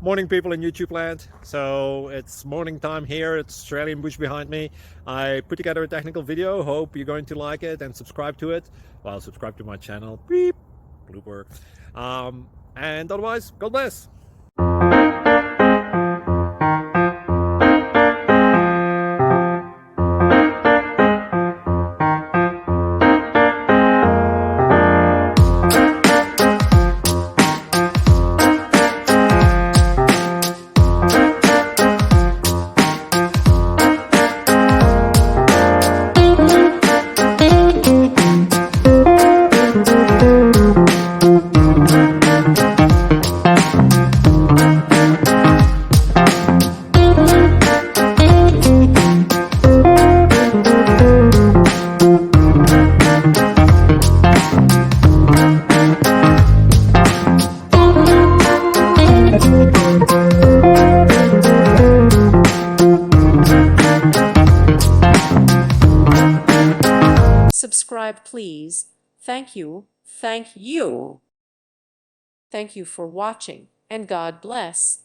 Morning, people in YouTube land. So it's morning time here. It's Australian bush behind me. I put together a technical video. Hope you're going to like it and subscribe to it. Well, subscribe to my channel. Beep. Blooper. And otherwise, God bless. Subscribe, please. Thank you. Thank you. Thank you for watching, and God bless.